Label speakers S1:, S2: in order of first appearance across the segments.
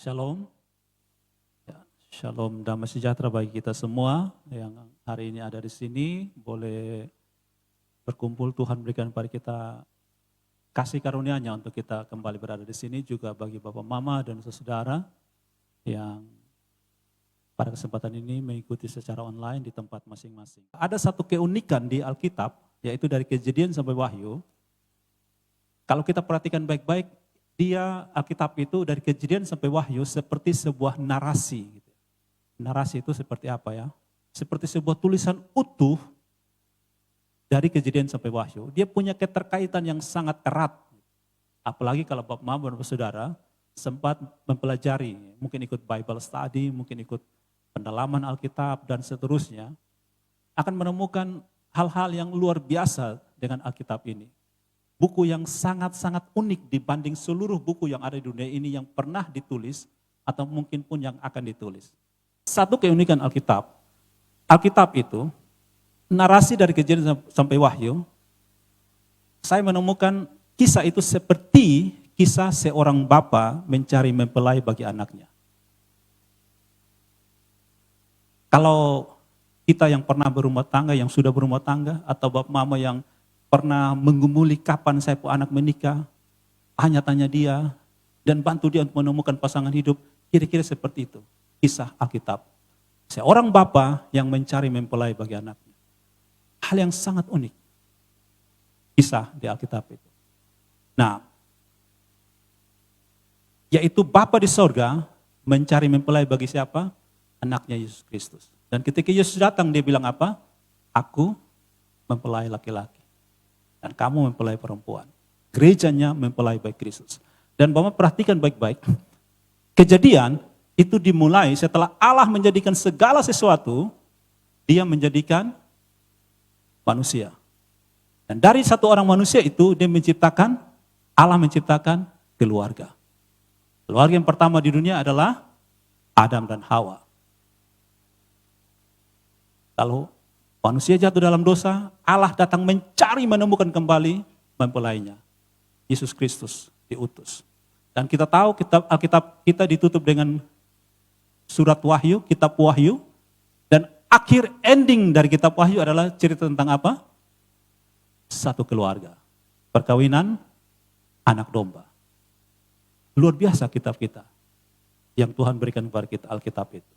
S1: Shalom. Ya, shalom damai sejahtera bagi kita semua yang hari ini ada di sini. Boleh berkumpul, Tuhan berikan kepada kita kasih karunia-Nya untuk kita kembali berada di sini. Juga bagi Bapak Mama dan saudara yang pada kesempatan ini mengikuti secara online di tempat masing-masing. Ada satu keunikan di Alkitab, yaitu dari Kejadian sampai Wahyu. Kalau kita perhatikan baik-baik, dia Alkitab itu dari Kejadian sampai Wahyu seperti sebuah narasi. Narasi itu seperti apa ya? Seperti sebuah tulisan utuh dari Kejadian sampai Wahyu. Dia punya keterkaitan yang sangat erat. Apalagi kalau Bapak Mama dan Saudara sempat mempelajari, mungkin ikut Bible study, mungkin ikut pendalaman Alkitab dan seterusnya, akan menemukan hal-hal yang luar biasa dengan Alkitab ini. Buku yang sangat-sangat unik dibanding seluruh buku yang ada di dunia ini yang pernah ditulis atau mungkin pun yang akan ditulis. Satu keunikan Alkitab, Alkitab itu narasi dari Kejadian sampai Wahyu, saya menemukan kisah itu seperti kisah seorang bapa mencari mempelai bagi anaknya. Kalau kita yang pernah berumah tangga, yang sudah berumah tangga, atau bapak mama yang pernah menggumuli kapan saya anak menikah, hanya tanya dia dan bantu dia untuk menemukan pasangan hidup, kira-kira seperti itu kisah Alkitab. Seorang bapa yang mencari mempelai bagi anaknya. Hal yang sangat unik kisah di Alkitab itu. Nah, yaitu Bapa di sorga mencari mempelai bagi siapa? Anaknya Yesus Kristus. Dan ketika Yesus datang dia bilang apa? Aku mempelai laki-laki. Dan kamu mempelai perempuan. Gerejanya mempelai baik Kristus. Dan Bapak perhatikan baik-baik. Kejadian itu dimulai setelah Allah menjadikan segala sesuatu, dia menjadikan manusia. Dan dari satu orang manusia itu dia menciptakan, Allah menciptakan keluarga. Keluarga yang pertama di dunia adalah Adam dan Hawa. Lalu manusia jatuh dalam dosa, Allah datang mencari menemukan kembali mempelainya. Yesus Kristus diutus. Dan kita tahu Alkitab kita ditutup dengan surat Wahyu, kitab Wahyu. Dan akhir ending dari kitab Wahyu adalah cerita tentang apa? Satu keluarga. Perkawinan anak domba. Luar biasa kitab kita yang Tuhan berikan kepada kita, Alkitab itu.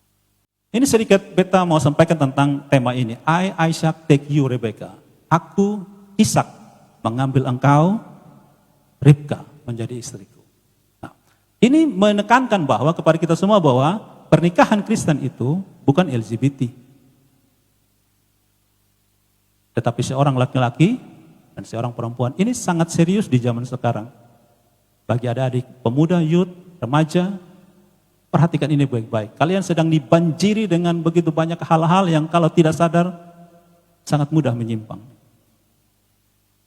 S1: Ini sedikit beta mau sampaikan tentang tema ini. I, Isaac, take you, Rebecca. Aku, Ishak, mengambil engkau, Ribka, menjadi istriku. Nah, ini menekankan bahwa kepada kita semua bahwa pernikahan Kristen itu bukan LGBT. Tetapi seorang laki-laki dan seorang perempuan. Ini sangat serius di zaman sekarang. Bagi adik-adik, pemuda, youth, remaja, perhatikan ini baik-baik. Kalian sedang dibanjiri dengan begitu banyak hal-hal yang kalau tidak sadar sangat mudah menyimpang.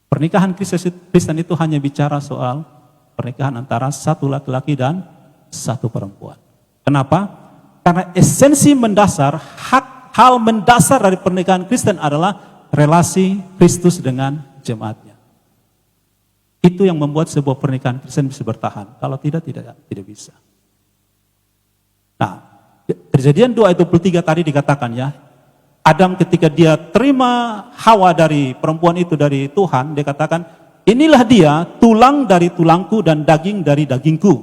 S1: Pernikahan Kristen itu hanya bicara soal pernikahan antara satu laki-laki dan satu perempuan. Kenapa? Karena esensi mendasar, hal mendasar dari pernikahan Kristen adalah relasi Kristus dengan jemaatnya. Itu yang membuat sebuah pernikahan Kristen bisa bertahan. Kalau tidak bisa. Nah, Kejadian 2:23 tadi dikatakan ya, Adam ketika dia terima Hawa dari perempuan itu dari Tuhan, dia katakan, inilah dia tulang dari tulangku dan daging dari dagingku.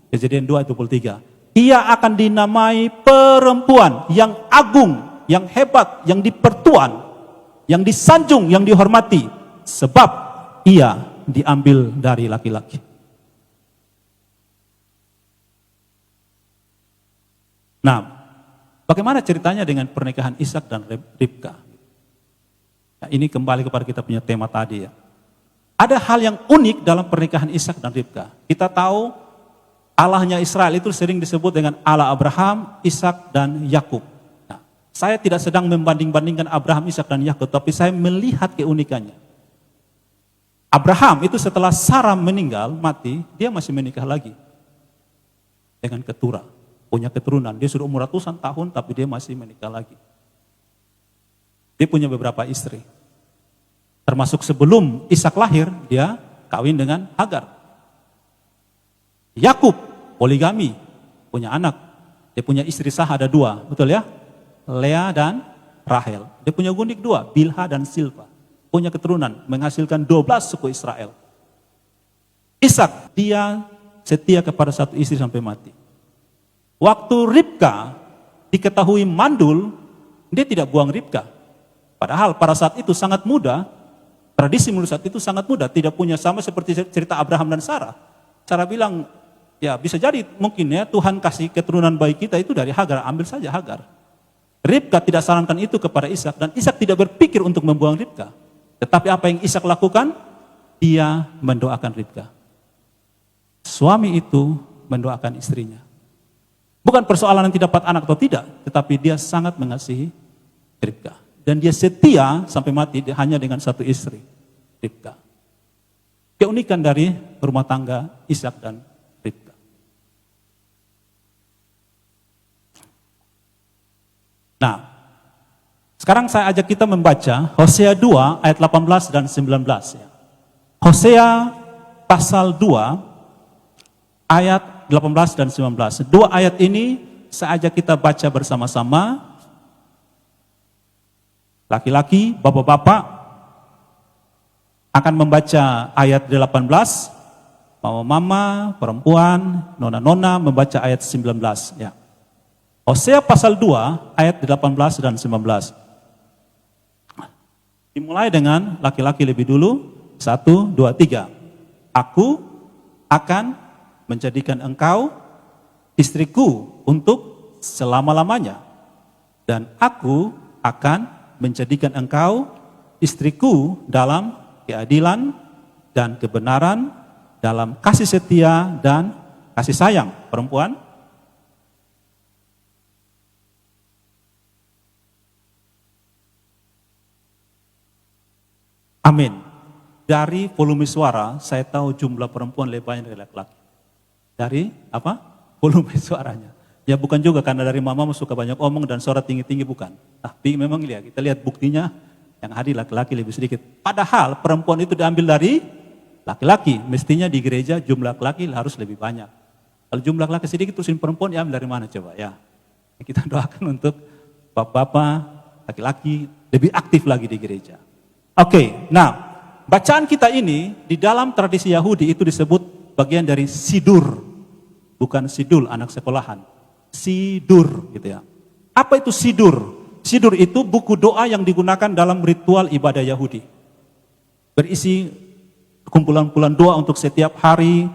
S1: Kejadian 2:23. Ia akan dinamai perempuan yang agung, yang hebat, yang dipertuan, yang disanjung, yang dihormati, sebab ia diambil dari laki-laki. Nah, bagaimana ceritanya dengan pernikahan Ishak dan Ribka? Nah, ini kembali kepada kita punya tema tadi ya. Ada hal yang unik dalam pernikahan Ishak dan Ribka. Kita tahu Allahnya Israel itu sering disebut dengan Allah Abraham, Ishak dan Yakub. Nah, saya tidak sedang membanding-bandingkan Abraham, Ishak dan Yakub, tapi saya melihat keunikannya. Abraham itu setelah Sarah meninggal, mati, dia masih menikah lagi dengan keturah. Punya keturunan, dia sudah umur ratusan tahun tapi dia masih menikah lagi. Dia punya beberapa istri. Termasuk sebelum Ishak lahir, dia kawin dengan Hagar. Yakub poligami. punya anak. Dia punya istri sah ada 2, betul ya? Lea dan Rahel. Dia punya gundik 2, Bilha dan Silpa. Punya keturunan, menghasilkan 12 suku Israel. Ishak, dia setia kepada satu istri sampai mati. Waktu Ribka diketahui mandul, dia tidak buang Ribka. Padahal pada saat itu sangat muda, tradisi menurut saat itu sangat muda, tidak punya sama seperti cerita Abraham dan Sarah. Sarah bilang, ya bisa jadi mungkin ya Tuhan kasih keturunan baik kita itu dari Hagar, ambil saja Hagar. Ribka tidak sarankan itu kepada Ishak dan Ishak tidak berpikir untuk membuang Ribka. Tetapi apa yang Ishak lakukan? Dia mendoakan Ribka. Suami itu mendoakan istrinya. Bukan persoalan yang tidak dapat anak atau tidak, tetapi dia sangat mengasihi Ribka. Dan dia setia sampai mati hanya dengan satu istri, Ribka. Keunikan dari rumah tangga Ishak dan Ribka. Nah, sekarang saya ajak kita membaca Hosea 2 ayat 18 dan 19. Hosea pasal 2 ayat 18 dan 19. 2 ayat ini saya ajak kita baca bersama-sama. Laki-laki, bapak-bapak akan membaca ayat 18. Mama-mama, perempuan, nona-nona membaca ayat 19. Ya. Hosea pasal 2 ayat 18 dan 19. Dimulai dengan laki-laki lebih dulu. 1, 2, 3. Aku akan menjadikan engkau istriku untuk selama-lamanya. Dan aku akan menjadikan engkau istriku dalam keadilan dan kebenaran, dalam kasih setia dan kasih sayang. Perempuan. Amin. Dari volume suara, saya tahu jumlah perempuan lebih banyak dari laki-laki. Dari apa? Volume suaranya. Ya bukan juga karena dari mama suka banyak omong dan suara tinggi-tinggi, bukan. Tapi memang lihat, kita lihat buktinya yang hadir laki-laki lebih sedikit. Padahal perempuan itu diambil dari laki-laki. Mestinya di gereja jumlah laki-laki harus lebih banyak. Kalau jumlah laki sedikit terusin perempuan diambil dari mana coba ya. Kita doakan untuk bapak-bapak, laki-laki lebih aktif lagi di gereja. Oke, nah bacaan kita ini di dalam tradisi Yahudi itu disebut bagian dari sidur. Bukan sidul anak sekolahan. Sidur gitu ya. Apa itu sidur? Sidur itu buku doa yang digunakan dalam ritual ibadah Yahudi. Berisi kumpulan-kumpulan doa untuk setiap hari,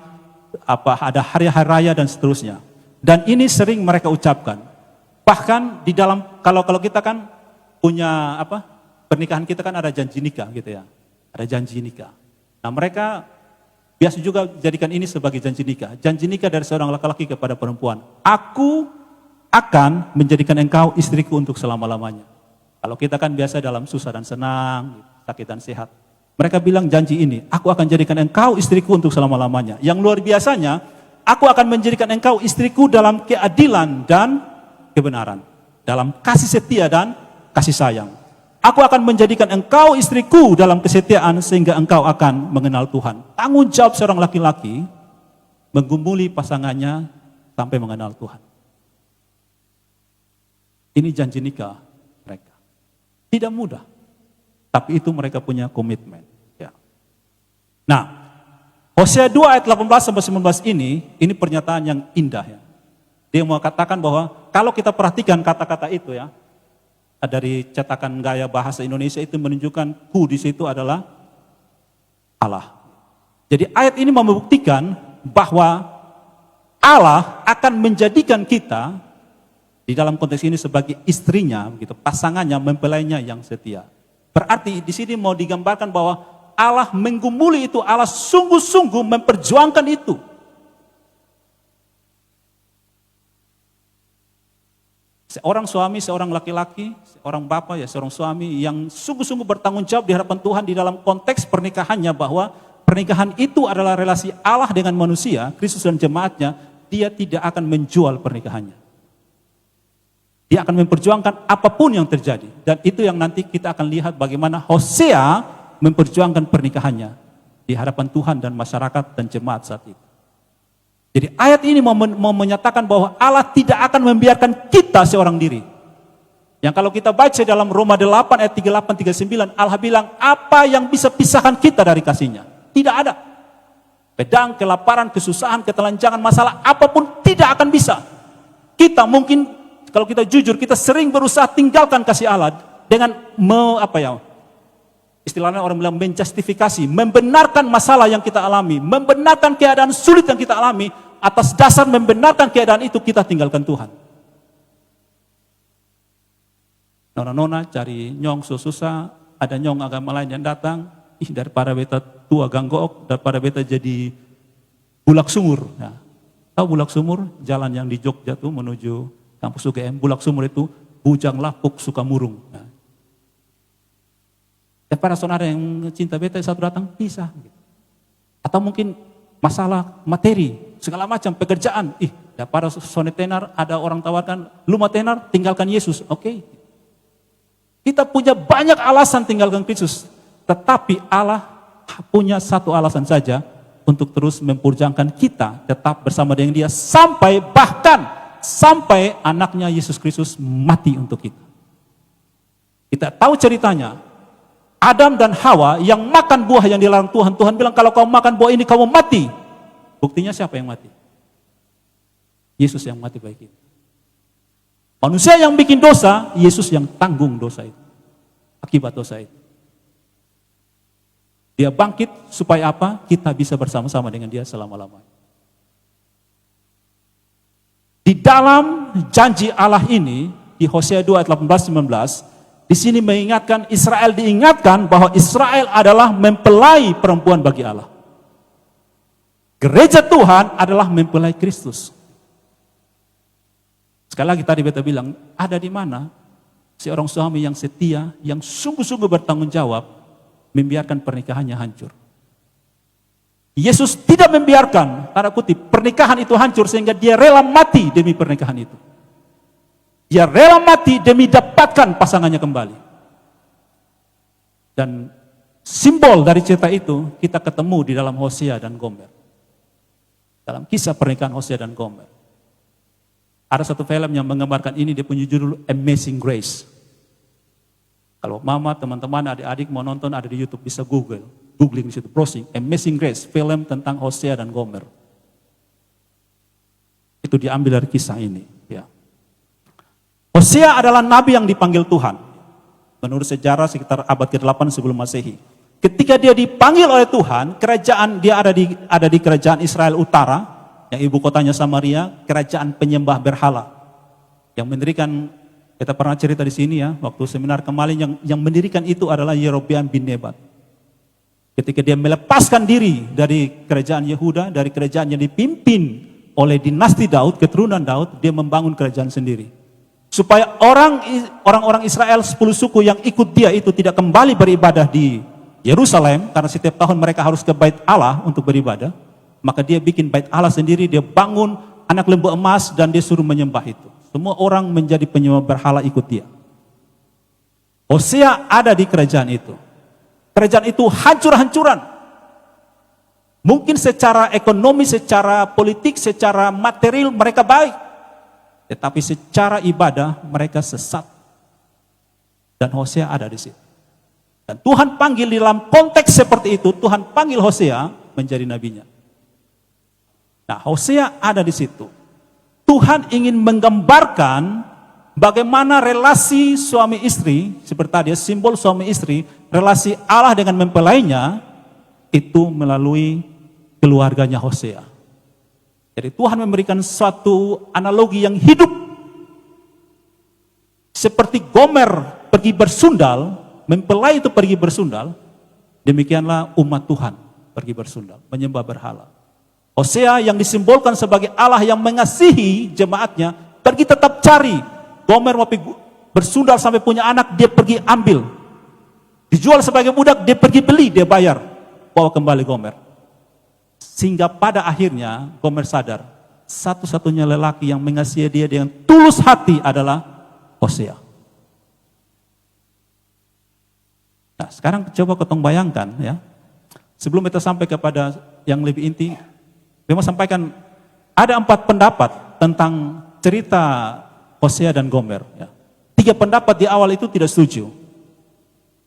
S1: ada hari-hari raya dan seterusnya. Dan ini sering mereka ucapkan. Bahkan di dalam kalau kita kan punya pernikahan kita kan ada janji nikah gitu ya. Ada janji nikah. Nah, mereka biasa juga jadikan ini sebagai janji nikah. Janji nikah dari seorang laki-laki kepada perempuan. Aku akan menjadikan engkau istriku untuk selama-lamanya. Kalau kita kan biasa dalam susah dan senang, sakit dan sehat. Mereka bilang janji ini, aku akan jadikan engkau istriku untuk selama-lamanya. Yang luar biasanya, aku akan menjadikan engkau istriku dalam keadilan dan kebenaran. Dalam kasih setia dan kasih sayang. Aku akan menjadikan engkau istriku dalam kesetiaan sehingga engkau akan mengenal Tuhan. Tanggung jawab seorang laki-laki menggumuli pasangannya sampai mengenal Tuhan. Ini janji nikah mereka. Tidak mudah. Tapi itu mereka punya komitmen. Ya. Nah, Hosea 2 ayat 18-19 ini pernyataan yang indah ya. Dia mau katakan bahwa kalau kita perhatikan kata-kata itu ya, dari cetakan gaya bahasa Indonesia itu menunjukkan ku di situ adalah Allah. Jadi ayat ini membuktikan bahwa Allah akan menjadikan kita di dalam konteks ini sebagai istrinya, begitu, pasangannya, mempelainya yang setia. Berarti di sini mau digambarkan bahwa Allah menggumuli itu, Allah sungguh-sungguh memperjuangkan itu. Seorang suami, seorang laki-laki, seorang bapak, ya seorang suami yang sungguh-sungguh bertanggung jawab di hadapan Tuhan di dalam konteks pernikahannya, bahwa pernikahan itu adalah relasi Allah dengan manusia, Kristus dan jemaatnya. Dia tidak akan menjual pernikahannya. Dia akan memperjuangkan apapun yang terjadi. Dan itu yang nanti kita akan lihat bagaimana Hosea memperjuangkan pernikahannya di hadapan Tuhan dan masyarakat dan jemaat saat itu. Jadi ayat ini mau menyatakan bahwa Allah tidak akan membiarkan kita seorang diri. Yang kalau kita baca dalam Roma 8 ayat 38-39, Allah bilang, apa yang bisa pisahkan kita dari kasih-Nya? Tidak ada. Pedang, kelaparan, kesusahan, ketelanjangan, masalah, apapun tidak akan bisa. Kita mungkin, kalau kita jujur, kita sering berusaha tinggalkan kasih Allah dengan istilahnya orang bilang menjustifikasi, membenarkan masalah yang kita alami, membenarkan keadaan sulit yang kita alami, atas dasar membenarkan keadaan itu kita tinggalkan Tuhan. Nona-nona cari nyong susah, ada nyong agama lain yang datang, daripada beta tua ganggook, daripada beta jadi bulak sumur. Nah, tahu bulak sumur? Jalan yang di Jogja tuh menuju kampus UGM, bulak sumur itu bujang lapuk suka murung. Nah, daripada saudara yang cinta beta satu datang, bisa. Atau mungkin masalah materi, segala macam pekerjaan. Daripada sone tenar, ada orang tawarkan, lu mau tenar, tinggalkan Yesus. Oke. Kita punya banyak alasan tinggalkan Kristus. Tetapi Allah punya satu alasan saja untuk terus memperjuangkan kita tetap bersama dengan Dia sampai anaknya Yesus Kristus mati untuk kita. Kita tahu ceritanya. Adam dan Hawa yang makan buah yang dilarang Tuhan. Tuhan bilang kalau kau makan buah ini kamu mati. Buktinya siapa yang mati? Yesus yang mati bagi kita. Manusia yang bikin dosa, Yesus yang tanggung dosa itu. Akibat dosa itu. Dia bangkit supaya apa? Kita bisa bersama-sama dengan Dia selama-lamanya. Di dalam janji Allah ini, di Hosea 2 ayat 18-19, di sini mengingatkan Israel, diingatkan bahwa Israel adalah mempelai perempuan bagi Allah. Gereja Tuhan adalah mempelai Kristus. Sekali lagi tadi beta bilang, ada di mana seorang suami yang setia, yang sungguh-sungguh bertanggung jawab, membiarkan pernikahannya hancur. Yesus tidak membiarkan, tanda kutip, pernikahan itu hancur sehingga Dia rela mati demi pernikahan itu. Dia rela mati demi dapatkan pasangannya kembali. Dan simbol dari cerita itu kita ketemu di dalam Hosea dan Gomer. Dalam kisah pernikahan Hosea dan Gomer. Ada satu film yang menggambarkan ini, dia punya judul Amazing Grace. Kalau mama, teman-teman, adik-adik mau nonton, ada di YouTube, bisa googling di situ, browsing Amazing Grace, film tentang Hosea dan Gomer. Itu diambil dari kisah ini. Ya. Hosea adalah nabi yang dipanggil Tuhan. Menurut sejarah sekitar abad ke-8 sebelum Masehi. Ketika dia dipanggil oleh Tuhan, dia ada di kerajaan Israel Utara, yang ibu kotanya Samaria, kerajaan penyembah berhala. Yang mendirikan, kita pernah cerita di sini ya, waktu seminar kemarin, yang mendirikan itu adalah Yerobeam bin Nebat. Ketika dia melepaskan diri dari kerajaan Yehuda, dari kerajaan yang dipimpin oleh dinasti Daud, keturunan Daud, dia membangun kerajaan sendiri. Supaya orang-orang Israel 10 suku yang ikut dia itu tidak kembali beribadah di Yerusalem, karena setiap tahun mereka harus ke Bait Allah untuk beribadah. Maka dia bikin Bait Allah sendiri, dia bangun anak lembu emas dan dia suruh menyembah itu. Semua orang menjadi penyembah berhala ikut dia. Hosea ada di kerajaan itu. Kerajaan itu hancur-hancuran. Mungkin secara ekonomi, secara politik, secara material mereka baik. Tetapi secara ibadah mereka sesat. Dan Hosea ada di situ. Dan Tuhan panggil di dalam konteks seperti itu, Tuhan panggil Hosea menjadi nabinya. Nah, Hosea ada di situ. Tuhan ingin menggambarkan bagaimana relasi suami istri, seperti tadi simbol suami istri, relasi Allah dengan mempelainya, itu melalui keluarganya Hosea. Jadi Tuhan memberikan suatu analogi yang hidup. Seperti Gomer pergi bersundal, mempelai itu pergi bersundal, demikianlah umat Tuhan pergi bersundal, menyembah berhala. Hosea yang disimbolkan sebagai Allah yang mengasihi jemaatnya, pergi tetap cari. Gomer mau bersundal sampai punya anak, dia pergi ambil. Dijual sebagai budak, dia pergi beli, dia bayar. Bawa kembali Gomer. Sehingga pada akhirnya Gomer sadar, satu-satunya lelaki yang mengasihi dia dengan tulus hati adalah Hosea. Nah, sekarang coba ketong bayangkan ya. Sebelum kita sampai kepada yang lebih inti, saya mau sampaikan Ada 4 pendapat tentang cerita Hosea dan Gomer. Ya. 3 pendapat di awal itu tidak setuju.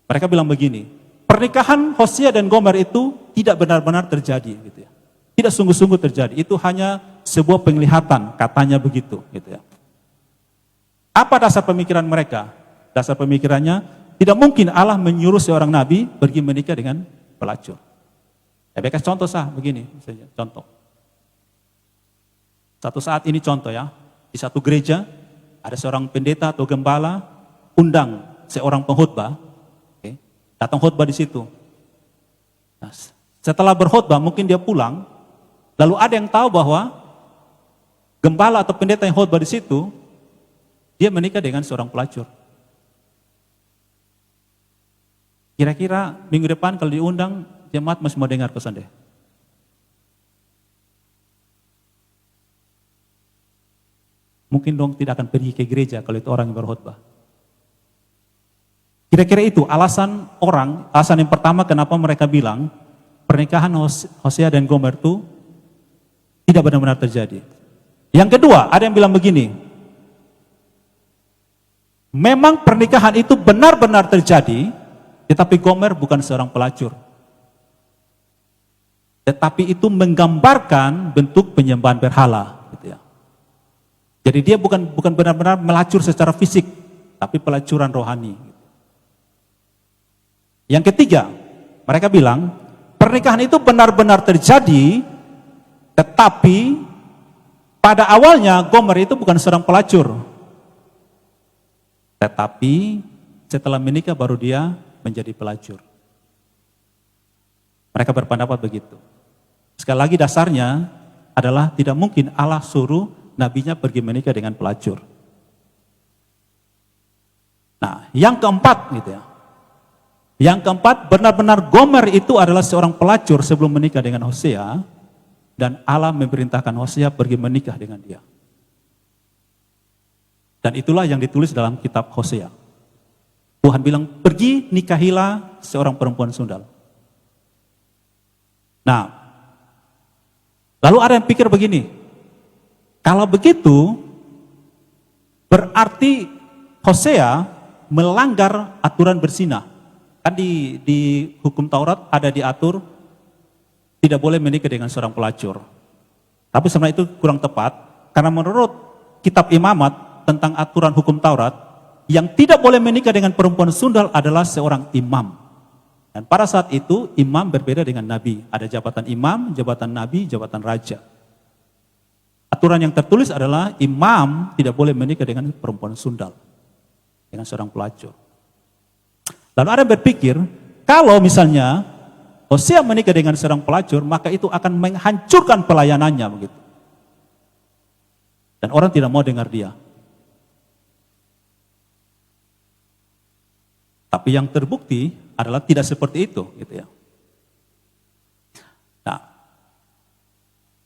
S1: Mereka bilang begini, pernikahan Hosea dan Gomer itu tidak benar-benar terjadi, gitu ya. Tidak sungguh-sungguh terjadi. Itu hanya sebuah penglihatan, katanya begitu, gitu ya. Apa dasar pemikiran mereka? Dasar pemikirannya, tidak mungkin Allah menyuruh seorang nabi pergi menikah dengan pelacur. Saya kasih contoh begini, misalnya, contoh. Satu saat ini contoh ya, di satu gereja ada seorang pendeta atau gembala undang seorang pengkhotbah, datang khotbah di situ. Nah, setelah berkhotbah mungkin dia pulang, lalu ada yang tahu bahwa gembala atau pendeta yang khotbah di situ dia menikah dengan seorang pelacur. Kira-kira minggu depan kalau diundang jemaat masih mau dengar pesan deh. Mungkin dong tidak akan pergi ke gereja kalau itu orang yang berkhotbah. Kira-kira itu alasan yang pertama kenapa mereka bilang pernikahan Hosea dan Gomer itu tidak benar-benar terjadi. Yang kedua, ada yang bilang begini, memang pernikahan itu benar-benar terjadi, tetapi Gomer bukan seorang pelacur. Tetapi itu menggambarkan bentuk penyembahan berhala. Gitu ya. Jadi dia bukan benar-benar melacur secara fisik, tapi pelacuran rohani. Yang ketiga, mereka bilang pernikahan itu benar-benar terjadi, tetapi pada awalnya Gomer itu bukan seorang pelacur. Tetapi setelah menikah baru dia menjadi pelacur. Mereka berpendapat begitu. Sekali lagi dasarnya adalah tidak mungkin Allah suruh nabinya pergi menikah dengan pelacur. Nah, yang keempat gitu ya. Yang keempat, benar-benar Gomer itu adalah seorang pelacur sebelum menikah dengan Hosea, dan Allah memerintahkan Hosea pergi menikah dengan dia. Dan itulah yang ditulis dalam kitab Hosea. Tuhan bilang, pergi nikahilah seorang perempuan sundal. Nah, lalu ada yang pikir begini, kalau begitu, berarti Hosea melanggar aturan berzina. Kan di hukum Taurat ada diatur tidak boleh menikah dengan seorang pelacur. Tapi sebenarnya itu kurang tepat, karena menurut kitab Imamat tentang aturan hukum Taurat, yang tidak boleh menikah dengan perempuan sundal adalah seorang imam. Dan pada saat itu imam berbeda dengan nabi. Ada jabatan imam, jabatan nabi, jabatan raja. Aturan yang tertulis adalah imam tidak boleh menikah dengan perempuan sundal, dengan seorang pelacur. Lalu ada yang berpikir, kalau misalnya Hosea menikah dengan seorang pelacur, maka itu akan menghancurkan pelayanannya begitu. Dan orang tidak mau dengar dia. Tapi yang terbukti adalah tidak seperti itu, gitu ya. Nah,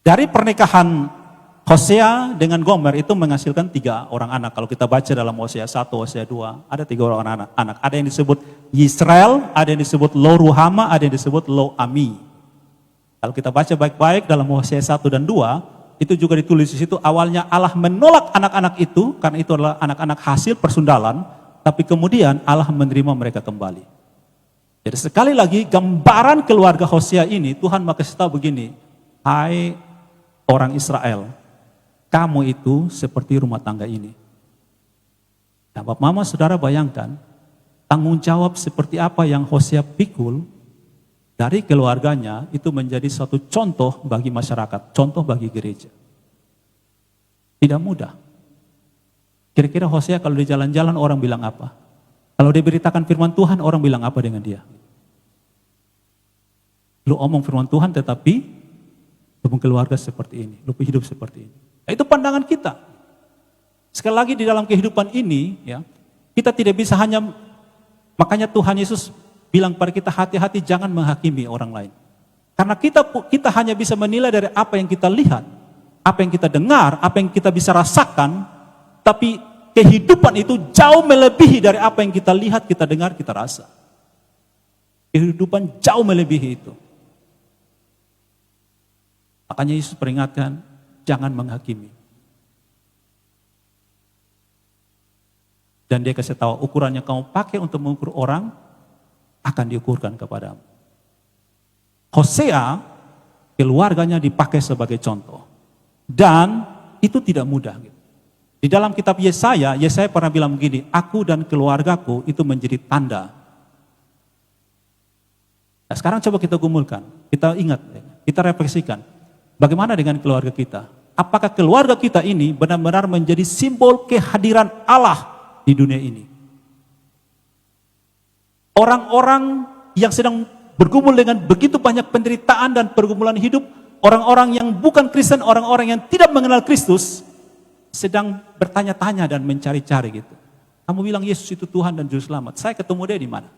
S1: dari pernikahan Hosea dengan Gomer itu menghasilkan 3 orang anak. Kalau kita baca dalam Hosea 1, Hosea 2, ada 3 orang anak. Ada yang disebut Yisrael, ada yang disebut Lo Ruhama, ada yang disebut Lo Ami. Kalau kita baca baik-baik dalam Hosea 1 dan 2, itu juga ditulis di situ, awalnya Allah menolak anak-anak itu, karena itu adalah anak-anak hasil persundalan, tapi kemudian Allah menerima mereka kembali. Jadi sekali lagi, gambaran keluarga Hosea ini, Tuhan mau kasih tahu begini, hai orang Israel, kamu itu seperti rumah tangga ini. Nah, Bapak Mama Saudara bayangkan, tanggung jawab seperti apa yang Hosea pikul dari keluarganya itu menjadi suatu contoh bagi masyarakat, contoh bagi gereja. Tidak mudah. Kira-kira Hosea kalau di jalan-jalan orang bilang apa? Kalau diberitakan firman Tuhan, orang bilang apa dengan dia? Lu omong firman Tuhan tetapi lu keluarga seperti ini, lu hidup seperti ini. Nah, itu pandangan kita. Sekali lagi di dalam kehidupan ini, ya, kita tidak bisa hanya, makanya Tuhan Yesus bilang pada kita, hati-hati jangan menghakimi orang lain. Karena kita hanya bisa menilai dari apa yang kita lihat, apa yang kita dengar, apa yang kita bisa rasakan, tapi kehidupan itu jauh melebihi dari apa yang kita lihat, kita dengar, kita rasa. Kehidupan jauh melebihi itu. Makanya Yesus peringatkan, jangan menghakimi. Dan dia kasih tahu ukuran yang kamu pakai untuk mengukur orang akan diukurkan kepadamu. Hosea, keluarganya dipakai sebagai contoh. Dan itu tidak mudah. Di dalam kitab Yesaya pernah bilang begini, aku dan keluargaku itu menjadi tanda. Nah, sekarang coba kita gumulkan, kita ingat, kita refleksikan. Bagaimana dengan keluarga kita? Apakah keluarga kita ini benar-benar menjadi simbol kehadiran Allah di dunia ini? Orang-orang yang sedang bergumul dengan begitu banyak penderitaan dan pergumulan hidup, orang-orang yang bukan Kristen, orang-orang yang tidak mengenal Kristus, sedang bertanya-tanya dan mencari-cari gitu. Kamu bilang Yesus itu Tuhan dan Juru Selamat. Saya ketemu dia di mana?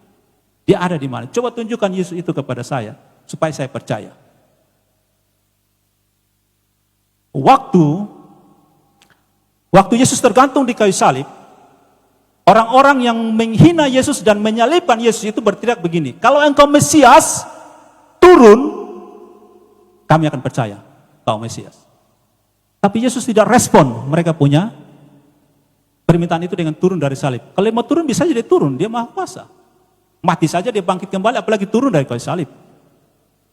S1: Dia ada di mana? Coba tunjukkan Yesus itu kepada saya, supaya saya percaya. Waktu Yesus tergantung di kayu salib, orang-orang yang menghina Yesus dan menyalibkan Yesus itu berteriak begini, kalau engkau Mesias, turun, kami akan percaya kau Mesias. Tapi Yesus tidak respon mereka punya permintaan itu dengan turun dari salib. Kalau dia mau turun bisa jadi turun, dia Maha Kuasa. Mati saja dia bangkit kembali, apalagi turun dari kayu salib.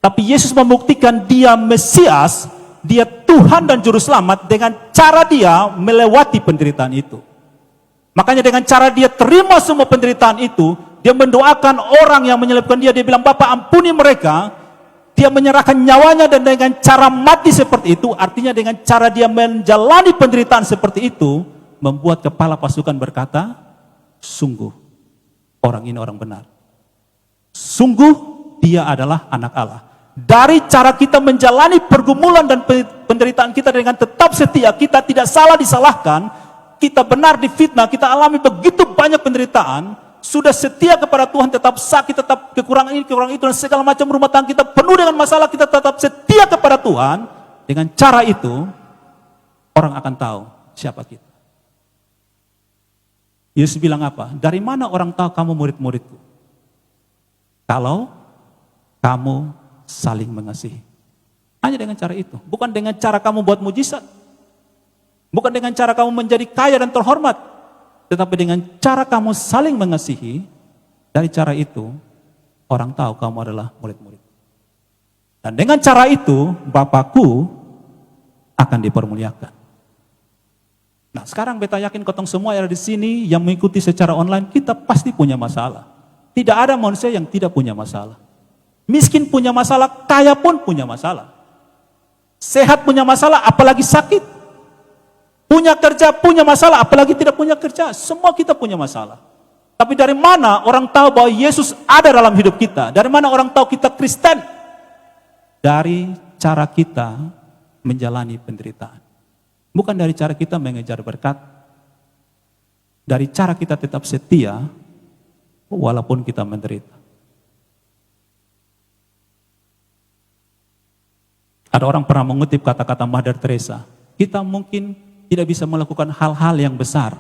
S1: Tapi Yesus membuktikan dia Mesias, dia Tuhan dan Juru Selamat dengan cara dia melewati penderitaan itu. Makanya dengan cara dia terima semua penderitaan itu, dia mendoakan orang yang menyalibkan dia bilang, Bapa ampuni mereka. Dia menyerahkan nyawanya dan dengan cara mati seperti itu, artinya dengan cara dia menjalani penderitaan seperti itu, membuat kepala pasukan berkata, sungguh orang ini orang benar. Sungguh dia adalah anak Allah. Dari cara kita menjalani pergumulan dan penderitaan kita dengan tetap setia, kita tidak salah disalahkan, kita benar difitnah, kita alami begitu banyak penderitaan, sudah setia kepada Tuhan, tetap sakit, tetap kekurangan ini, kekurangan itu, dan segala macam rumah tangga kita penuh dengan masalah, kita tetap setia kepada Tuhan. Dengan cara itu, orang akan tahu siapa kita. Yesus bilang apa? Dari mana orang tahu kamu murid-muridku? Kalau kamu saling mengasihi. Hanya dengan cara itu. Bukan dengan cara kamu buat mujizat. Bukan dengan cara kamu menjadi kaya dan terhormat. Tetapi dengan cara kamu saling mengasihi, dari cara itu, orang tahu kamu adalah murid-murid. Dan dengan cara itu, Bapakku akan dipermuliakan. Nah sekarang beta yakin kotong semua yang ada di sini, yang mengikuti secara online, kita pasti punya masalah. Tidak ada manusia yang tidak punya masalah. Miskin punya masalah, kaya pun punya masalah. Sehat punya masalah, apalagi sakit. Punya kerja punya masalah, apalagi tidak punya kerja. Semua kita punya masalah. Tapi dari mana orang tahu bahwa Yesus ada dalam hidup kita? Dari mana orang tahu kita Kristen? Dari cara kita menjalani penderitaan. Bukan dari cara kita mengejar berkat. Dari cara kita tetap setia, walaupun kita menderita. Ada orang pernah mengutip kata-kata Mother Teresa. Kita mungkin tidak bisa melakukan hal-hal yang besar.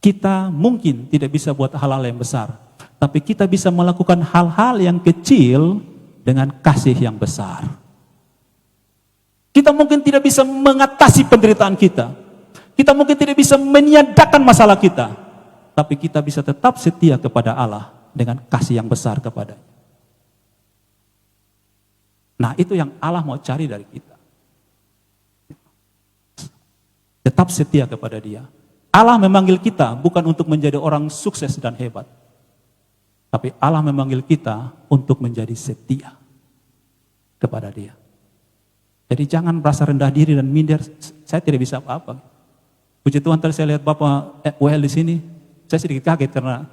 S1: Kita mungkin tidak bisa buat hal-hal yang besar. Tapi kita bisa melakukan hal-hal yang kecil dengan kasih yang besar. Kita mungkin tidak bisa mengatasi penderitaan kita. Kita mungkin tidak bisa meniadakan masalah kita. Tapi kita bisa tetap setia kepada Allah dengan kasih yang besar kepadanya. Nah itu yang Allah mau cari dari kita. Tetap setia kepada Dia. Allah memanggil kita bukan untuk menjadi orang sukses dan hebat. Tapi Allah memanggil kita untuk menjadi setia kepada Dia. Jadi jangan merasa rendah diri dan minder, saya tidak bisa apa-apa. Puji Tuhan tadi saya lihat Bapak WL di sini, saya sedikit kaget karena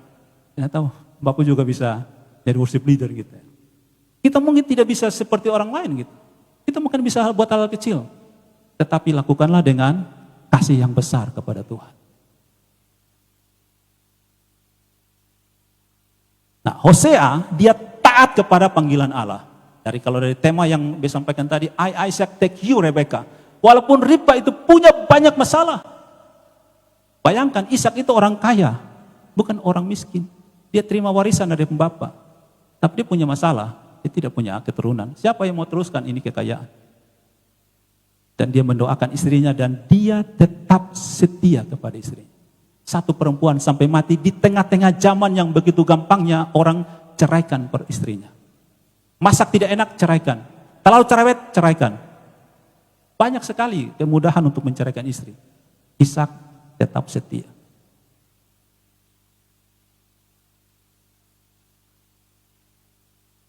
S1: saya tahu Bapak juga bisa jadi worship leader gitu. Kita mungkin tidak bisa seperti orang lain gitu. Kita mungkin bisa buat hal kecil. Tetapi lakukanlah dengan kasih yang besar kepada Tuhan. Nah, Hosea dia taat kepada panggilan Allah. Dari tema yang disampaikan tadi, I Isaac take you Rebecca. Walaupun Ribka itu punya banyak masalah. Bayangkan Ishak itu orang kaya, bukan orang miskin. Dia terima warisan dari bapak. Tapi dia punya masalah, dia tidak punya keturunan. Siapa yang mau teruskan ini kekayaan? Dan dia mendoakan istrinya dan dia tetap setia kepada istrinya. Satu perempuan sampai mati di tengah-tengah zaman yang begitu gampangnya orang ceraikan per istrinya. Masak tidak enak, ceraikan. Terlalu cerewet, ceraikan. Banyak sekali kemudahan untuk menceraikan istri. Ishak tetap setia.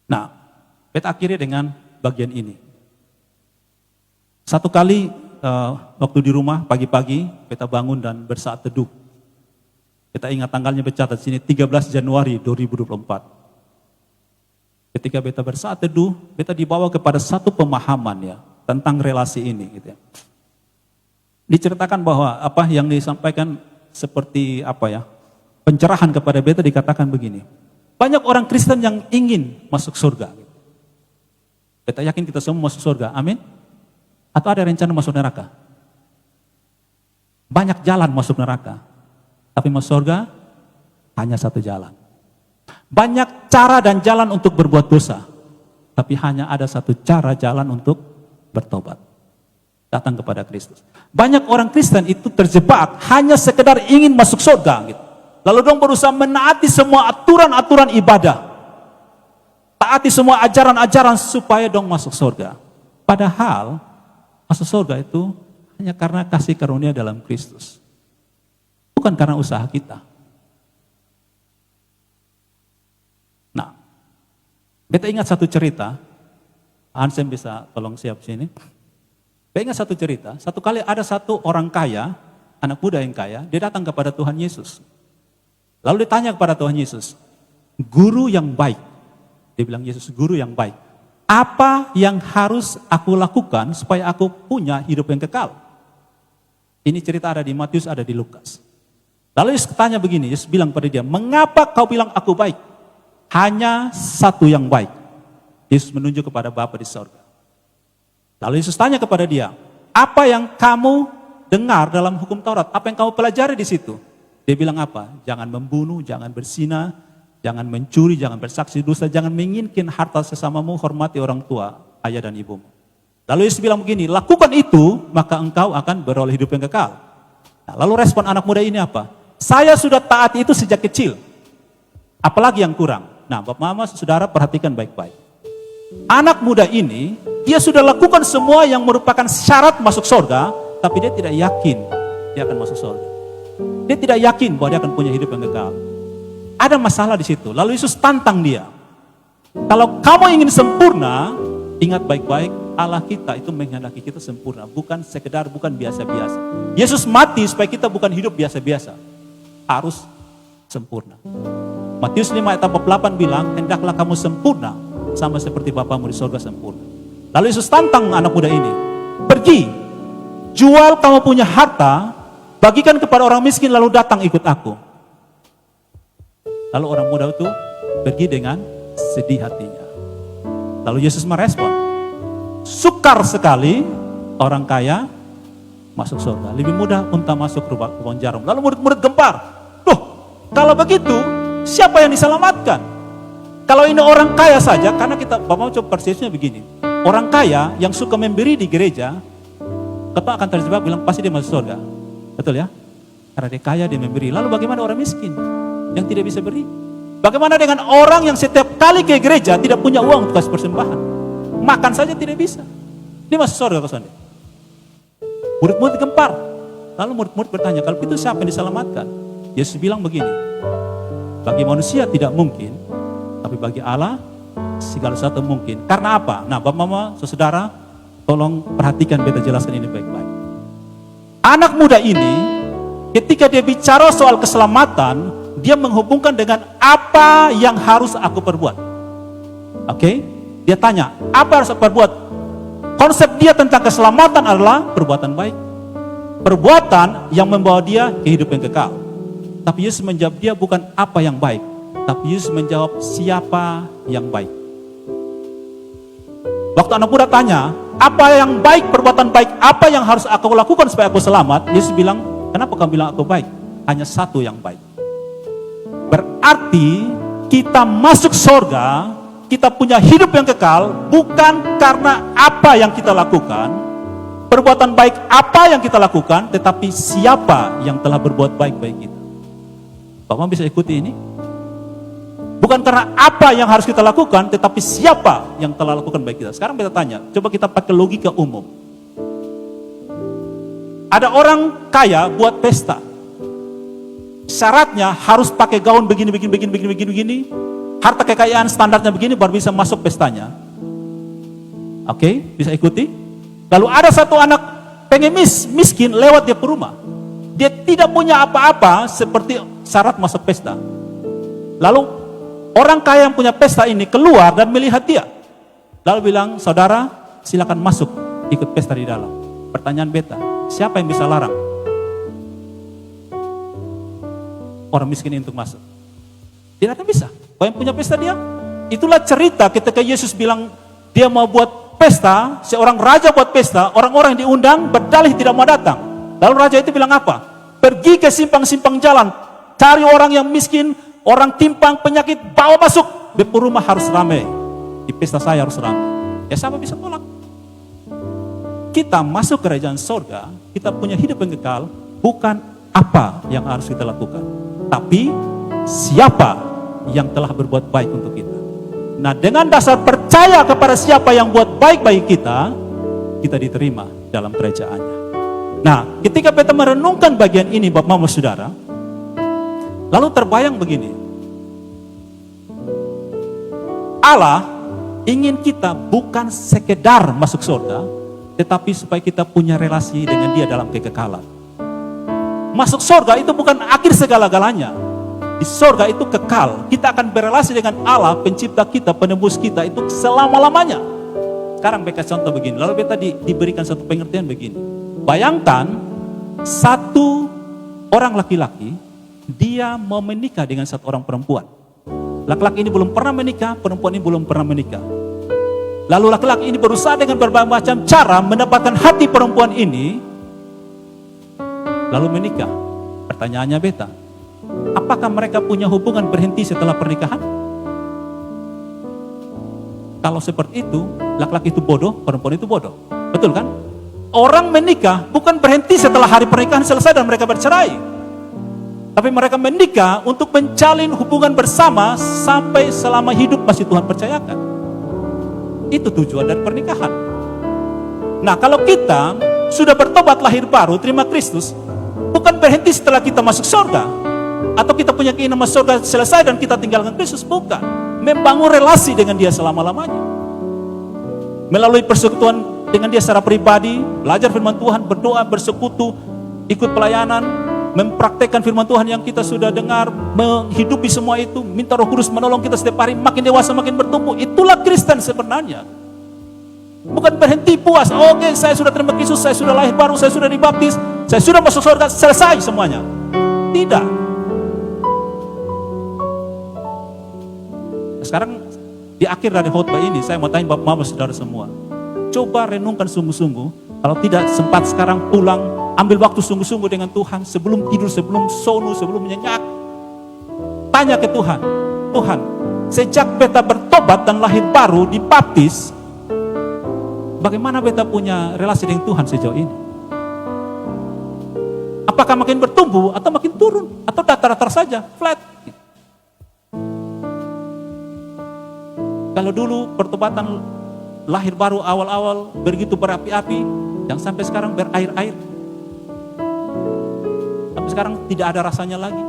S1: Nah, kita akhiri dengan bagian ini. Satu kali waktu di rumah pagi-pagi kita bangun dan bersaat teduh. Kita ingat tanggalnya bercatat di sini 13 Januari 2024. Ketika beta bersaat teduh, beta dibawa kepada satu pemahaman ya tentang relasi ini gitu ya. Diceritakan bahwa apa yang disampaikan seperti apa ya, pencerahan kepada beta dikatakan begini. Banyak orang Kristen yang ingin masuk surga. Beta yakin kita semua masuk surga, amin? Atau ada rencana masuk neraka? Banyak jalan masuk neraka, tapi masuk surga hanya satu jalan. Banyak cara dan jalan untuk berbuat dosa, tapi hanya ada satu cara jalan untuk bertobat. Datang kepada Kristus. Banyak orang Kristen itu terjebak hanya sekedar ingin masuk surga gitu. Lalu dong berusaha menaati semua aturan-aturan ibadah. Taati semua ajaran-ajaran supaya dong masuk surga. Padahal masuk surga itu hanya karena kasih karunia dalam Kristus. Bukan karena usaha kita. Nah, kita ingat satu cerita. Hansen bisa tolong siap sini. Kita ingat satu cerita. Satu kali ada satu orang kaya, anak muda yang kaya, dia datang kepada Tuhan Yesus. Lalu ditanya kepada Tuhan Yesus, guru yang baik. Dia bilang, Yesus, guru yang baik. Apa yang harus aku lakukan supaya aku punya hidup yang kekal? Ini cerita ada di Matius, ada di Lukas. Lalu Yesus tanya begini, Yesus bilang pada dia, mengapa kau bilang aku baik? Hanya satu yang baik. Yesus menunjuk kepada Bapa di sorga. Lalu Yesus tanya kepada dia, apa yang kamu dengar dalam hukum Taurat? Apa yang kamu pelajari di situ? Dia bilang apa? Jangan membunuh, jangan berzina, jangan mencuri, jangan bersaksi dusta, jangan menginginkan harta sesamamu, hormati orang tua, ayah dan ibumu. Lalu Yesus bilang begini, lakukan itu, maka engkau akan beroleh hidup yang kekal. Nah, lalu respon anak muda ini apa? Saya sudah taati itu sejak kecil. Apalagi yang kurang? Nah, Bapak Mama, Saudara perhatikan baik-baik. Anak muda ini, dia sudah lakukan semua yang merupakan syarat masuk surga, tapi dia tidak yakin dia akan masuk surga. Dia tidak yakin bahwa dia akan punya hidup yang kekal. Ada masalah di situ. Lalu Yesus tantang dia. Kalau kamu ingin sempurna, ingat baik-baik, Allah kita itu menghendaki kita sempurna, bukan sekedar, bukan biasa-biasa. Yesus mati supaya kita bukan hidup biasa-biasa, harus sempurna. Matius 5 ayat 48 bilang, hendaklah kamu sempurna, sama seperti Bapamu di surga sempurna. Lalu Yesus tantang anak muda ini, pergi, jual kamu punya harta, bagikan kepada orang miskin, lalu datang ikut aku. Lalu orang muda itu pergi dengan sedih hatinya. Lalu Yesus merespon, sukar sekali orang kaya masuk surga. Lebih mudah unta masuk lubang jarum. Lalu murid-murid gempar. Loh, kalau begitu siapa yang diselamatkan? Kalau ini orang kaya saja, karena kita, Bapak coba persisnya begini. Orang kaya yang suka memberi di gereja, kita akan terjebak bilang pasti dia masuk surga. Betul ya? Karena dia kaya, dia memberi. Lalu bagaimana orang miskin yang tidak bisa beri? Bagaimana dengan orang yang setiap kali ke gereja tidak punya uang untuk kasih persembahan? Makan saja tidak bisa. Dia masuk surga ke sana. Murid-murid gempar. Lalu murid-murid bertanya, kalau itu siapa yang diselamatkan? Yesus bilang begini, bagi manusia tidak mungkin, tapi bagi Allah segala sesuatu mungkin. Karena apa? Nah, Bapak Mama, Saudara, tolong perhatikan, beta jelaskan ini baik-baik. Anak muda ini, ketika dia bicara soal keselamatan, dia menghubungkan dengan apa yang harus aku perbuat. Oke? Dia tanya, apa yang harus aku perbuat? Konsep dia tentang keselamatan adalah perbuatan baik. Perbuatan yang membawa dia ke hidup yang kekal. Tapi Yesus menjawab dia bukan apa yang baik, tapi Yesus menjawab siapa yang baik. Waktu anak muda tanya, apa yang baik, perbuatan baik, apa yang harus aku lakukan supaya aku selamat? Yesus bilang, kenapa kamu bilang aku baik? Hanya satu yang baik. Berarti kita masuk surga, kita punya hidup yang kekal, bukan karena apa yang kita lakukan. perbuatan baik apa yang kita lakukan, tetapi siapa yang telah berbuat baik bagi kita. Bapak bisa ikuti ini? Bukan karena apa yang harus kita lakukan, tetapi siapa yang telah lakukan bagi kita. Sekarang kita tanya, coba kita pakai logika umum. Ada orang kaya buat pesta. Syaratnya harus pakai gaun begini. Harta kekayaan standarnya begini baru bisa masuk pestanya. Oke, bisa ikuti? Lalu ada satu anak pengemis miskin lewat dia ke rumah. Dia tidak punya apa-apa seperti syarat masuk pesta. Lalu orang kaya yang punya pesta ini keluar dan melihat dia. Lalu bilang, saudara silakan masuk ikut pesta di dalam. Pertanyaan beta, siapa yang bisa larang orang miskin ini untuk masuk? Tidak ada bisa. Kau yang punya pesta dia. Itulah cerita ketika Yesus bilang dia mau buat pesta, seorang raja buat pesta, orang-orang yang diundang berdalih tidak mau datang. Lalu raja itu bilang apa? Pergi ke simpang-simpang jalan, cari orang yang miskin, orang timpang, penyakit, bawa masuk. Di rumah harus ramai. Di pesta saya harus ramai. Ya siapa bisa tolak? Kita masuk kerajaan sorga, kita punya hidup yang kekal, bukan apa yang harus kita lakukan, tapi siapa yang telah berbuat baik untuk kita. Nah, dengan dasar percaya kepada siapa yang buat baik bagi kita, kita diterima dalam kerajaannya. Nah, ketika kita merenungkan bagian ini, Bapak Mama Saudara, lalu terbayang begini. Allah ingin kita bukan sekedar masuk surga, tetapi supaya kita punya relasi dengan Dia dalam kekekalan. Masuk surga itu bukan akhir segala-galanya. Di surga itu kekal. Kita akan berelasi dengan Allah, pencipta kita, penebus kita itu selama-lamanya. Sekarang beta contoh begini. Lalu beta diberikan satu pengertian begini. Bayangkan satu orang laki-laki, dia mau menikah dengan satu orang perempuan. Laki-laki ini belum pernah menikah, perempuan ini belum pernah menikah. Lalu laki-laki ini berusaha dengan berbagai macam cara mendapatkan hati perempuan ini, lalu menikah. Pertanyaannya beta, apakah mereka punya hubungan berhenti setelah pernikahan? Kalau seperti itu, laki-laki itu bodoh, perempuan itu bodoh. Betul kan? Orang menikah bukan berhenti setelah hari pernikahan selesai dan mereka bercerai. Tapi mereka menikah untuk menjalin hubungan bersama sampai selama hidup masih Tuhan percayakan. Itu tujuan dari pernikahan. Nah, kalau kita sudah bertobat lahir baru, terima Kristus, bukan berhenti setelah kita masuk surga, atau kita punya keinginan masuk surga selesai dan kita tinggalkan Kristus, bukan. Membangun relasi dengan Dia selama-lamanya. Melalui persekutuan dengan Dia secara pribadi, belajar firman Tuhan, berdoa, bersekutu, ikut pelayanan, mempraktekkan firman Tuhan yang kita sudah dengar, menghidupi semua itu, minta Roh Kudus menolong kita setiap hari, makin dewasa, makin bertumbuh. Itulah Kristen sebenarnya. Bukan berhenti puas, oke, saya sudah terima Kristus, saya sudah lahir baru, saya sudah dibaptis, saya sudah masuk surga, selesai semuanya. Tidak. Sekarang di akhir dari khotbah ini, saya mau tanya Bapak Mama Saudara semua, coba renungkan sungguh-sungguh. Kalau tidak sempat sekarang pulang, ambil waktu sungguh-sungguh dengan Tuhan, sebelum tidur, sebelum sono, sebelum nyenyak. Tanya ke Tuhan, Tuhan, sejak beta bertobat dan lahir baru, dibaptis, bagaimana beta punya relasi dengan Tuhan sejauh ini? Apakah makin bertumbuh atau makin turun? Atau datar-datar saja, flat? Kalau dulu pertobatan lahir baru awal-awal begitu berapi-api, yang sampai sekarang berair-air. Sampai sekarang tidak ada rasanya lagi.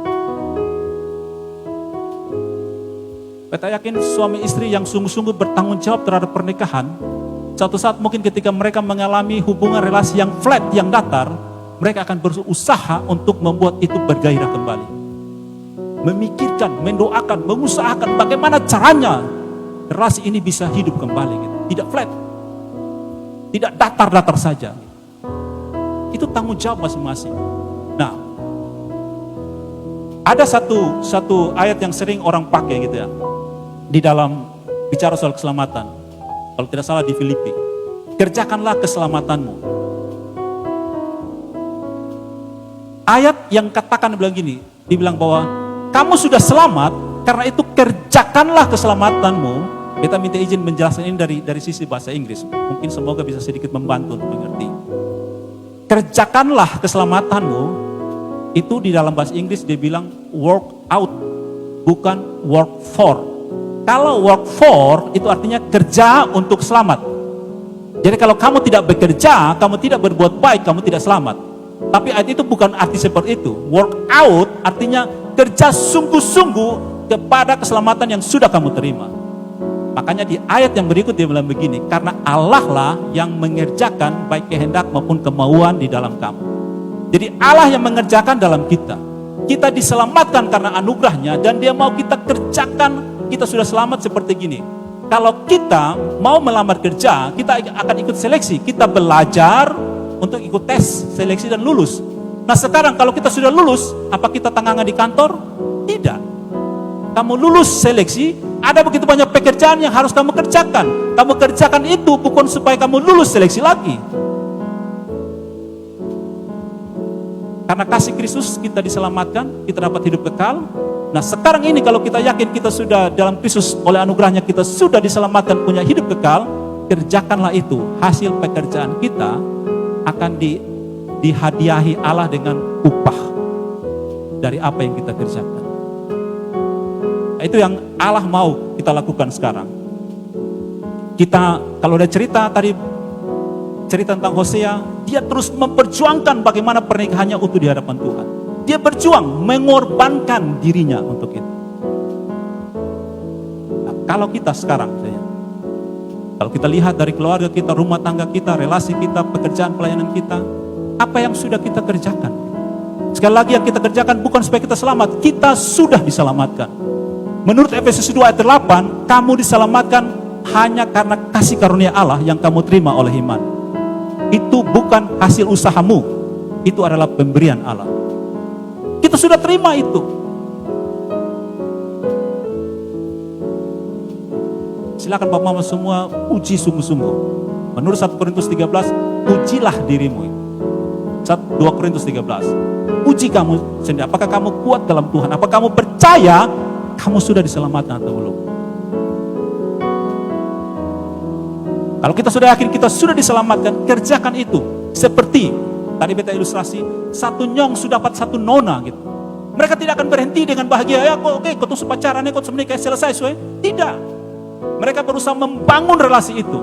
S1: Beta yakin suami istri yang sungguh-sungguh bertanggung jawab terhadap pernikahan, suatu saat mungkin ketika mereka mengalami hubungan relasi yang flat, yang datar, mereka akan berusaha untuk membuat itu bergairah kembali. Memikirkan, mendoakan, mengusahakan bagaimana caranya relasi ini bisa hidup kembali gitu. Tidak flat, tidak datar-datar saja. Itu tanggung jawab masing-masing. Nah, ada satu ayat yang sering orang pakai gitu ya, di dalam bicara soal keselamatan. Kalau tidak salah di Filipi, kerjakanlah keselamatanmu. Ayat yang katakan bilang gini, dibilang bahwa kamu sudah selamat, karena itu kerjakanlah keselamatanmu. Kita minta izin menjelaskan ini dari sisi bahasa Inggris. Mungkin semoga bisa sedikit membantu untuk mengerti. kerjakanlah keselamatanmu, itu di dalam bahasa Inggris dia bilang work out, bukan work for. Kalau work for itu artinya kerja untuk selamat. Jadi kalau kamu tidak bekerja, kamu tidak berbuat baik, kamu tidak selamat. Tapi ayat itu bukan arti seperti itu. Work out artinya kerja sungguh-sungguh kepada keselamatan yang sudah kamu terima. Makanya di ayat yang berikut dia bilang begini, karena Allah lah yang mengerjakan baik kehendak maupun kemauan di dalam kamu. Jadi Allah yang mengerjakan dalam kita. Kita diselamatkan karena anugerahnya dan dia mau kita kerjakan, kita sudah selamat seperti gini. Kalau kita mau melamar kerja, kita akan ikut seleksi. Kita belajar untuk ikut tes, seleksi dan lulus. Nah sekarang kalau kita sudah lulus, apa kita tangangan di kantor? Tidak. Kamu lulus seleksi, ada begitu banyak pekerjaan yang harus kamu kerjakan. Kamu kerjakan itu bukan supaya kamu lulus seleksi lagi. Karena kasih Kristus kita diselamatkan, kita dapat hidup kekal. Nah sekarang ini kalau kita yakin kita sudah dalam Kristus, oleh anugerahnya kita sudah diselamatkan punya hidup kekal, kerjakanlah itu. Hasil pekerjaan kita akan dihadiahi Allah dengan upah dari apa yang kita kerjakan. Nah, itu yang Allah mau kita lakukan sekarang. Kita kalau ada cerita tentang Hosea, dia terus memperjuangkan bagaimana pernikahannya utuh di hadapan Tuhan. Dia berjuang, mengorbankan dirinya untuk itu. Nah, kalau kita sekarang, kalau kita lihat dari keluarga kita, rumah tangga kita, relasi kita, pekerjaan pelayanan kita, apa yang sudah kita kerjakan? Sekali lagi yang kita kerjakan bukan supaya kita selamat, kita sudah diselamatkan. Menurut Efesus 2 ayat 8, kamu diselamatkan hanya karena kasih karunia Allah yang kamu terima oleh iman. Itu bukan hasil usahamu, itu adalah pemberian Allah. Kita sudah terima itu. Silakan Bapak Mama semua uji sungguh-sungguh. Menurut 1 Korintus 13, ujilah dirimu. 2 Korintus 13. Uji kamu sendiri, apakah kamu kuat dalam Tuhan? Apakah kamu percaya kamu sudah diselamatkan atau belum? Kalau kita sudah yakin kita sudah diselamatkan, kerjakan itu. Seperti tadi beta ilustrasi, satu nyong sudah dapat satu nona gitu. Mereka tidak akan berhenti dengan bahagia, ya oke, kau tuh pacaran, kau menikah selesai, tidak. Mereka berusaha membangun relasi itu.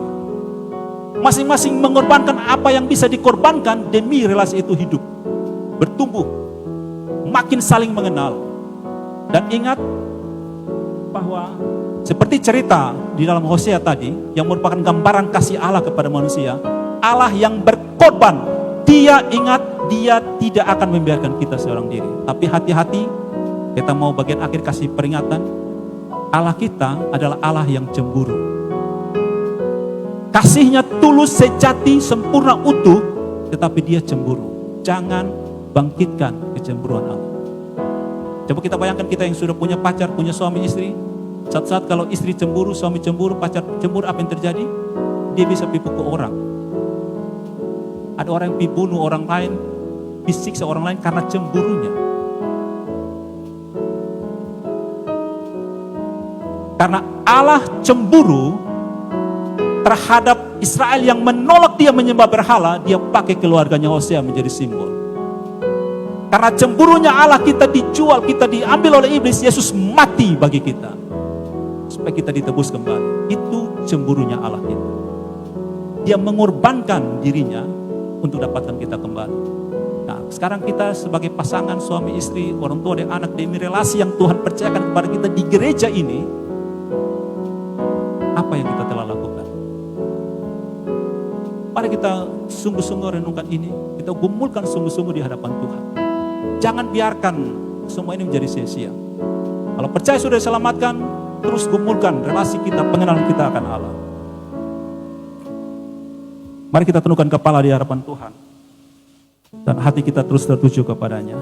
S1: Masing-masing mengorbankan apa yang bisa dikorbankan demi relasi itu hidup, bertumbuh, makin saling mengenal. Dan ingat bahwa seperti cerita di dalam Hosea tadi, yang merupakan gambaran kasih Allah kepada manusia, Allah yang berkorban, dia ingat, dia tidak akan membiarkan kita seorang diri. Tapi hati-hati, kita mau bagian akhir kasih peringatan, Allah kita adalah Allah yang cemburu. Kasihnya tulus, sejati, sempurna, utuh, tetapi dia cemburu. Jangan bangkitkan kecemburuan Allah. Coba kita bayangkan kita yang sudah punya pacar, punya suami istri. Saat-saat kalau istri cemburu, suami cemburu, pacar cemburu, apa yang terjadi? Dia bisa pukul orang. Ada orang yang bunuh orang lain, disiksa orang lain karena cemburunya. Karena Allah cemburu terhadap Israel yang menolak dia menyembah berhala, dia pakai keluarganya Hosea menjadi simbol. Karena cemburunya Allah, kita dijual, kita diambil oleh iblis, Yesus mati bagi kita. Supaya kita ditebus kembali. Itu cemburunya Allah kita. Dia mengorbankan dirinya untuk dapatkan kita kembali. Nah, sekarang kita sebagai pasangan suami istri, orang tua dan anak, demi relasi yang Tuhan percayakan kepada kita di gereja ini, apa yang kita telah lakukan? Mari kita sungguh-sungguh renungkan ini, kita gumulkan sungguh-sungguh di hadapan Tuhan. Jangan biarkan semua ini menjadi sia-sia. Kalau percaya sudah diselamatkan, terus gumulkan relasi kita, pengenalan kita akan Allah. Mari kita tundukkan kepala di hadapan Tuhan, dan hati kita terus tertuju kepadanya.